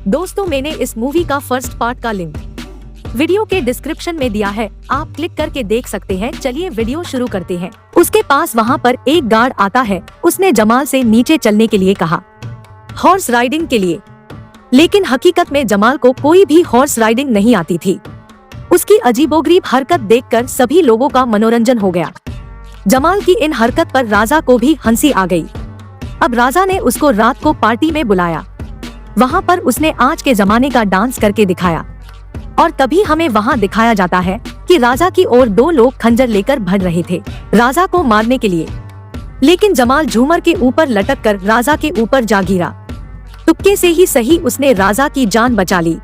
दोस्तों, मैंने इस मूवी का फर्स्ट पार्ट का लिंक वीडियो के डिस्क्रिप्शन में दिया है, आप क्लिक करके देख सकते हैं। चलिए वीडियो शुरू करते हैं। उसके पास वहाँ पर एक गार्ड आता है। उसने जमाल से नीचे चलने के लिए कहा, हॉर्स राइडिंग के लिए, लेकिन हकीकत में जमाल को कोई भी हॉर्स राइडिंग नहीं आती थी। उसकी अजीबोगरीब हरकत देखकर सभी लोगों का मनोरंजन हो गया। जमाल की इन हरकत पर राजा को भी हंसी आ गई। अब राजा ने उसको रात को पार्टी में बुलाया। वहाँ पर उसने आज के जमाने का डांस करके दिखाया और तभी हमें वहाँ दिखाया जाता है कि राजा की ओर दो लोग खंजर लेकर भड़ रहे थे राजा को मारने के लिए, लेकिन जमाल झूमर के ऊपर लटक कर राजा के ऊपर जा गिरा। तुक्के से ही सही उसने राजा की जान बचा ली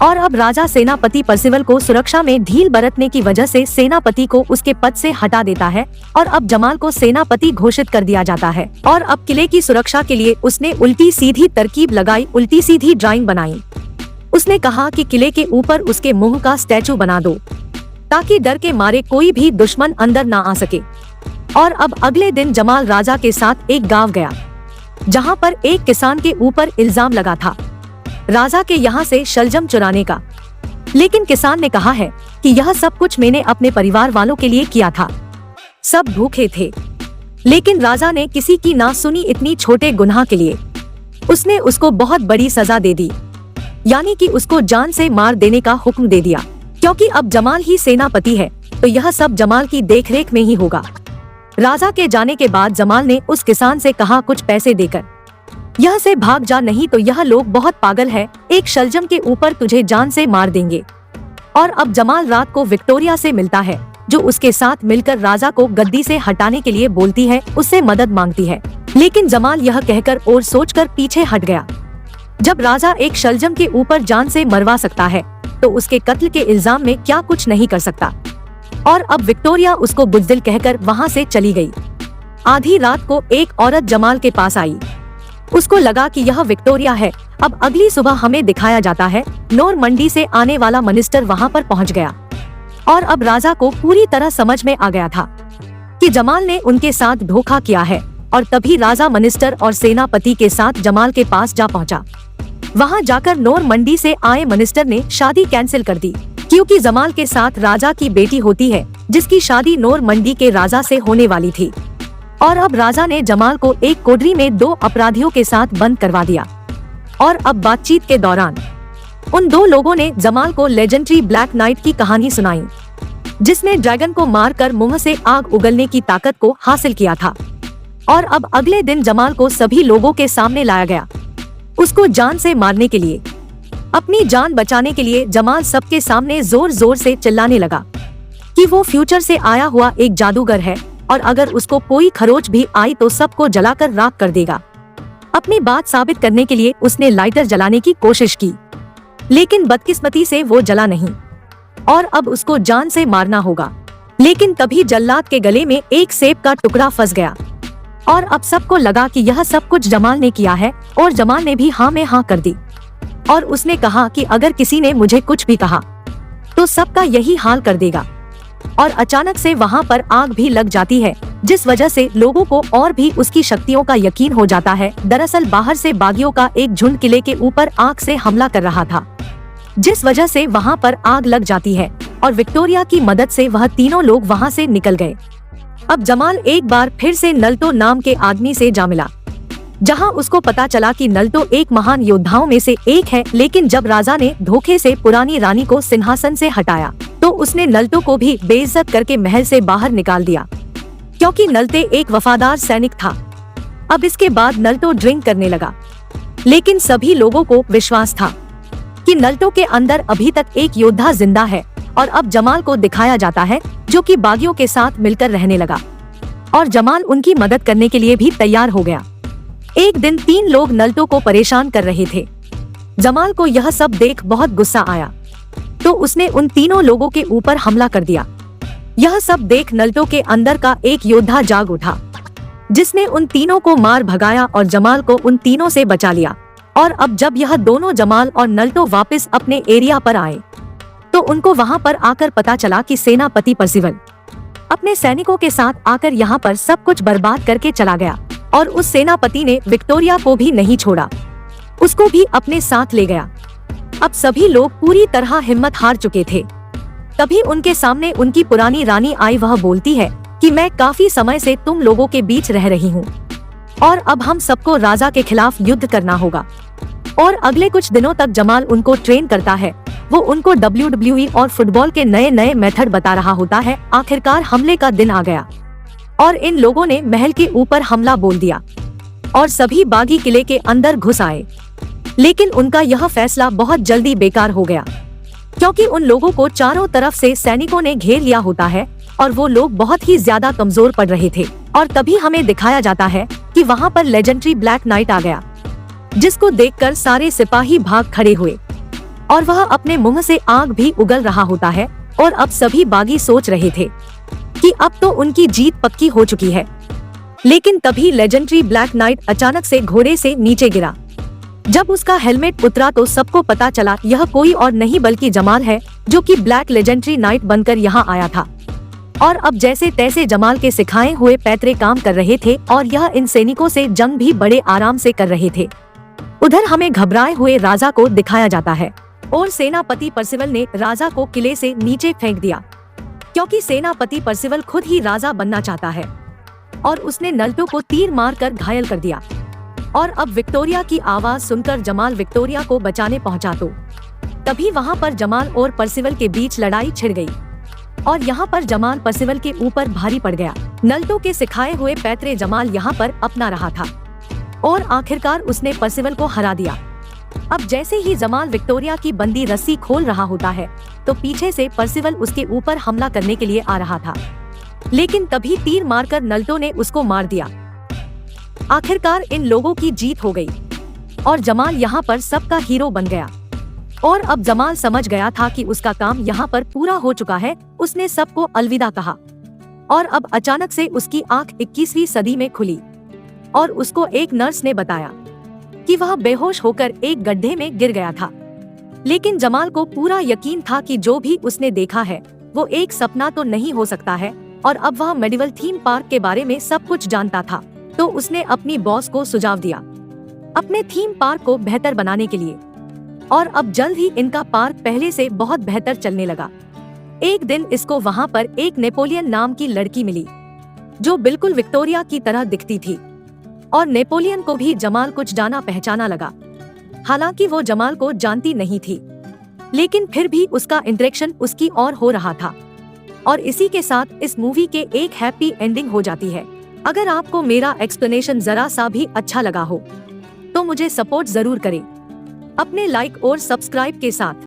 और अब राजा सेनापति परसिवल को सुरक्षा में ढील बरतने की वजह से सेनापति को उसके पद से हटा देता है और अब जमाल को सेनापति घोषित कर दिया जाता है। और अब किले की सुरक्षा के लिए उसने उल्टी सीधी तरकीब लगाई, उल्टी सीधी ड्राइंग बनाई। उसने कहा कि किले के ऊपर उसके मुंह का स्टैचू बना दो ताकि डर के मारे कोई भी दुश्मन अंदर ना आ सके। और अब अगले दिन जमाल राजा के साथ एक गांव गया जहां पर एक किसान के ऊपर इल्जाम लगा था राजा के यहाँ से शलजम चुराने का, लेकिन किसान ने कहा है कि यह सब कुछ मैंने अपने परिवार वालों के लिए किया था, सब भूखे थे। लेकिन राजा ने किसी की ना सुनी इतनी छोटे गुनाह के लिए। उसने उसको बहुत बड़ी सजा दे दी, यानी कि उसको जान से मार देने का हुक्म दे दिया। क्योंकि अब जमाल ही सेनापति है तो यह सब जमाल की देखरेख में ही होगा। राजा के जाने के बाद जमाल ने उस किसान से कहा, कुछ पैसे देकर यह से भाग जा, नहीं तो यह लोग बहुत पागल है, एक शलजम के ऊपर तुझे जान से मार देंगे। और अब जमाल रात को विक्टोरिया से मिलता है जो उसके साथ मिलकर राजा को गद्दी से हटाने के लिए बोलती है, उससे मदद मांगती है। लेकिन जमाल यह कहकर और सोचकर पीछे हट गया। जब राजा एक शलजम के ऊपर जान से मरवा सकता है तो उसके कत्ल के इल्जाम में क्या कुछ नहीं कर सकता। और अब विक्टोरिया उसको बुज़दिल कहकर वहाँ से चली गई। आधी रात को एक औरत जमाल के पास आई। उसको लगा कि यह विक्टोरिया है। अब अगली सुबह हमें दिखाया जाता है नॉर्मंडी से आने वाला मिनिस्टर वहाँ पर पहुँच गया और अब राजा को पूरी तरह समझ में आ गया था कि जमाल ने उनके साथ धोखा किया है। और तभी राजा मिनिस्टर और सेनापति के साथ जमाल के पास जा पहुँचा। वहाँ जाकर नॉर्मंडी से आए मिनिस्टर ने शादी कैंसिल कर दी क्योंकि जमाल के साथ राजा की बेटी होती है जिसकी शादी नॉर्मंडी के राजा से होने वाली थी। और अब राजा ने जमाल को एक कोठरी में दो अपराधियों के साथ बंद करवा दिया। और अब बातचीत के दौरान उन दो लोगों ने जमाल को लेजेंडरी ब्लैक नाइट की कहानी सुनाई जिसने ड्रैगन को मारकर मुंह से आग उगलने की ताकत को हासिल किया था। और अब अगले दिन जमाल को सभी लोगों के सामने लाया गया उसको जान से मारने के लिए। अपनी जान बचाने के लिए जमाल सबके सामने जोर जोर से चिल्लाने लगा कि वो फ्यूचर से आया हुआ एक जादूगर है और अगर उसको कोई खरोच भी आई तो सबको जलाकर राख कर देगा। अपनी बात साबित करने के लिए उसने लाइटर जलाने की कोशिश की, लेकिन बदकिस्मती से वो जला नहीं और अब उसको जान से मारना होगा। लेकिन तभी जल्लाद के गले में एक सेब का टुकड़ा फंस गया और अब सबको लगा कि यह सब कुछ जमाल ने किया है और जमाल ने भी हाँ में हाँ कर दी। और उसने कहा कि अगर किसी ने मुझे कुछ भी कहा तो सबका यही हाल कर देगा। और अचानक से वहाँ पर आग भी लग जाती है जिस वजह से लोगों को और भी उसकी शक्तियों का यकीन हो जाता है। दरअसल बाहर से बागियों का एक झुंड किले के ऊपर आग से हमला कर रहा था जिस वजह से वहाँ पर आग लग जाती है और विक्टोरिया की मदद से वह तीनों लोग वहाँ से निकल गए। अब जमाल एक बार फिर से नल्टो नाम के आदमी से जा मिला जहां उसको पता चला कि नल्टो एक महान योद्धाओं में से एक है। लेकिन जब राजा ने धोखे से पुरानी रानी को सिंहासन से हटाया तो उसने नल्टो को भी बेइज्जत करके महल से बाहर निकाल दिया क्योंकि नल्टे एक वफादार सैनिक था। अब इसके बाद नल्टो ड्रिंक करने लगा, लेकिन सभी लोगों को विश्वास था कि नल्टो के अंदर अभी तक एक योद्धा जिंदा है। और अब जमाल को दिखाया जाता है जो कि बागियों के साथ मिलकर रहने लगा और जमाल उनकी मदद करने के लिए भी तैयार हो गया। एक दिन तीन लोग नल्टो को परेशान कर रहे थे। जमाल को यह सब देख बहुत गुस्सा आया तो उसने उन तीनों लोगों के ऊपर हमला कर दिया। यह सब देख नल्टो के अंदर का एक योद्धा जाग उठा जिसने उन तीनों को मार भगाया और जमाल को उन तीनों से बचा लिया। और अब जब यह दोनों जमाल और नल्टो वापस अपने एरिया पर आए तो उनको वहाँ पर आकर पता चला कि सेनापति परसिवल अपने सैनिकों के साथ आकर यहाँ पर सब कुछ बर्बाद करके चला गया और उस सेनापति ने विक्टोरिया को भी नहीं छोड़ा। उसको भी अपने साथ ले गया। अब सभी लोग पूरी तरह हिम्मत हार चुके थे। तभी उनके सामने उनकी पुरानी रानी आई। वह बोलती है कि मैं काफी समय से तुम लोगों के बीच रह रही हूँ और अब हम सबको राजा के खिलाफ युद्ध करना होगा। और अगले कुछ दिनों तक जमाल उनको ट्रेन करता है। वो उनको WWE और फुटबॉल के नए नए मेथड बता रहा होता है। आखिरकार हमले का दिन आ गया और इन लोगों ने महल के ऊपर हमला बोल दिया और सभी बागी किले के अंदर घुस आए। लेकिन उनका यह फैसला बहुत जल्दी बेकार हो गया, क्योंकि उन लोगों को चारों तरफ से सैनिकों ने घेर लिया होता है और वो लोग बहुत ही ज्यादा कमजोर पड़ रहे थे। और तभी हमें दिखाया जाता है कि वहाँ पर लेजेंडरी ब्लैक नाइट आ गया, जिसको देखकर सारे सिपाही भाग खड़े हुए और वह अपने मुंह से आग भी उगल रहा होता है। और अब सभी बागी सोच रहे थे कि अब तो उनकी जीत पक्की हो चुकी है। लेकिन तभी लेजेंडरी ब्लैक नाइट अचानक से घोड़े से नीचे गिरा। जब उसका हेलमेट उतरा तो सबको पता चला यह कोई और नहीं बल्कि जमाल है, जो कि ब्लैक लेजेंडरी नाइट बनकर यहाँ आया था। और अब जैसे तैसे जमाल के सिखाए हुए पैतरे काम कर रहे थे और यह इन सैनिकों से जंग भी बड़े आराम से कर रहे थे। उधर हमें घबराए हुए राजा को दिखाया जाता है और सेनापति परसिवल ने राजा को किले से नीचे फेंक दिया, क्योंकि सेनापति परसिवल खुद ही राजा बनना चाहता है। और उसने नल्टो को तीर मारकर घायल कर दिया। और अब विक्टोरिया की आवाज सुनकर जमाल विक्टोरिया को बचाने पहुंचा तो तभी वहां पर जमाल और परसिवल के बीच लड़ाई छिड़ गई और यहाँ पर जमाल परसिवल के ऊपर भारी पड़ गया। नल्टो के सिखाए हुए पैतरे जमाल यहाँ पर अपना रहा था और आखिरकार उसने परसिवल को हरा दिया। अब जैसे ही जमाल विक्टोरिया की बंदी रस्सी खोल रहा होता है तो पीछे से परसिवल उसके ऊपर हमला करने के लिए आ रहा था, लेकिन तभी तीर मारकर नल्टो ने उसको मार दिया। आखिरकार इन लोगों की जीत हो गई और जमाल यहाँ पर सबका हीरो बन गया। और अब जमाल समझ गया था कि उसका काम यहाँ पर पूरा हो चुका है। उसने सबको अलविदा कहा और अब अचानक से उसकी आंख 21वीं सदी में खुली और उसको एक नर्स ने बताया कि वह बेहोश होकर एक गड्ढे में गिर गया था। लेकिन जमाल को पूरा यकीन था कि जो भी उसने देखा है वो एक सपना तो नहीं हो सकता है और अब वह मेडिवल थीम पार्क के बारे में सब कुछ जानता था। तो उसने अपनी बॉस को सुझाव दिया अपने थीम पार्क को बेहतर बनाने के लिए और अब जल्द ही इनका पार्क पहले से बहुत बेहतर चलने लगा। एक दिन इसको वहाँ पर एक नेपोलियन नाम की लड़की मिली, जो बिल्कुल विक्टोरिया की तरह दिखती थी और नेपोलियन को भी जमाल कुछ जाना पहचाना लगा। हालांकि वो जमाल को जानती नहीं थी, लेकिन फिर भी उसका इंटरेक्शन उसकी और हो रहा था। और इसी के साथ इस मूवी के एक हैप्पी एंडिंग हो जाती है। अगर आपको मेरा एक्सप्लेनेशन जरा सा भी अच्छा लगा हो तो मुझे सपोर्ट जरूर करें अपने लाइक और सब्सक्राइब के साथ।